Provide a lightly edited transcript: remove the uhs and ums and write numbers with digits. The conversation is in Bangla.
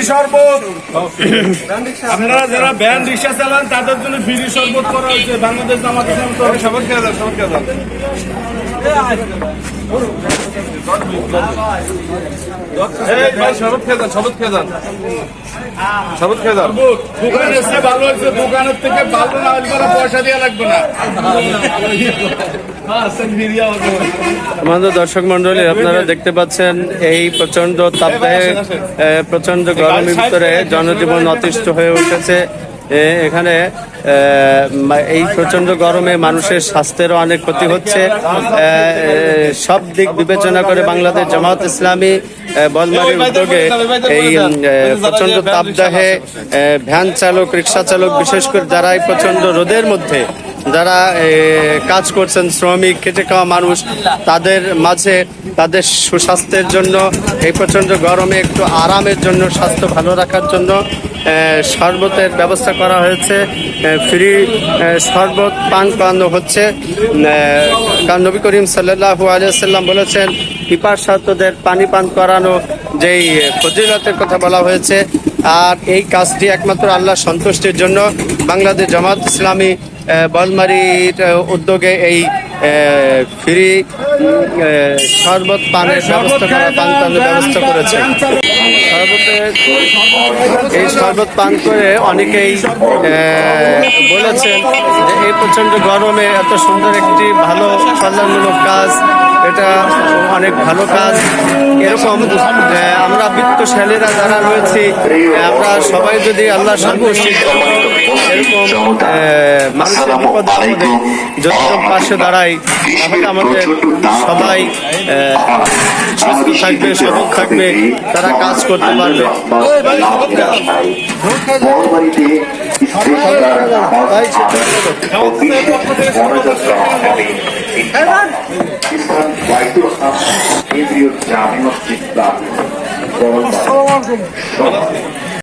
শরবত। আপনারা যারা ভ্যান রিক্সা চালান তাদের জন্য ফ্রি শরবত করা হয়েছে বাংলাদেশ জামাত ইসলামী তরফে। শরবত খেয়ে যান, শরবত খেয়ে যান। ভাই শরবত খেয়ে যান, শরবত খেয়ে যান, শরবত খেয়ে যান। দোকান এসে ভালো হয়েছে, দোকানের থেকে ভালো না হলে পয়সা দেওয়া লাগবে না। আমাদের দর্শক মন্ডলী, আপনারা দেখতে পাচ্ছেন এই প্রচন্ড তাপদাহে প্রচন্ড গরমের ভিতরে জনজীবন অতিষ্ঠ হয়ে উঠেছে। এখানে এই প্রচন্ড গরমে মানুষের স্বাস্থ্যেরও অনেক ক্ষতি হচ্ছে। সব দিক বিবেচনা করে বাংলাদেশ জামাত ইসলামী বলমারীর উদ্যোগে এই প্রচন্ড তাপদাহে ভ্যান চালক, রিক্সা চালক, বিশেষ করে যারা এই প্রচন্ড রোদের মধ্যে যারা কাজ করছেন, শ্রমিক, খেটে খাওয়া মানুষ, তাদের মাঝে তাদের সুস্বাস্থ্যের জন্য এই প্রচন্ড গরমে একটু আরামের জন্য, স্বাস্থ্য ভালো রাখার জন্য শরবতের ব্যবস্থা করা হয়েছে। ফ্রি শরবত পান করানো হচ্ছে। কারণ নবী করিম সাল্লাল্লাহু আলাইহি ওয়াসাল্লাম বলেছেন, পিপাসার্তদের পানি পান করানো যেই ফজিলতের কথা বলা হয়েছে। আর এই কাজটি একমাত্র আল্লাহর সন্তুষ্টির জন্য বাংলাদেশ জামাত ইসলামী বলমারীর উদ্যোগে এই ফ্রি শরবত পানের ব্যবস্থা করা, পান পানের ব্যবস্থা করেছে। এই শরবত পান করে অনেকেই বলেছেন যে এই প্রচন্ড গরমে এত সুন্দর একটি ভালো কল্যাণমূলক কাজ, এটা অনেক ভালো কাজ। এরকম আমরা বিত্তশালীরা যারা রয়েছি, আমরা সবাই যদি আল্লাহ সন্তুষ্টি এরকম মানুষের বিপদ আপদে যদি পাশে দাঁড়াই, তাহলে আমাদের সবাই সুস্থ থাকবে, সবল থাকবে, তারা কাজ করতে পারবে। কেন্দ্রীয় জামে মসজিদ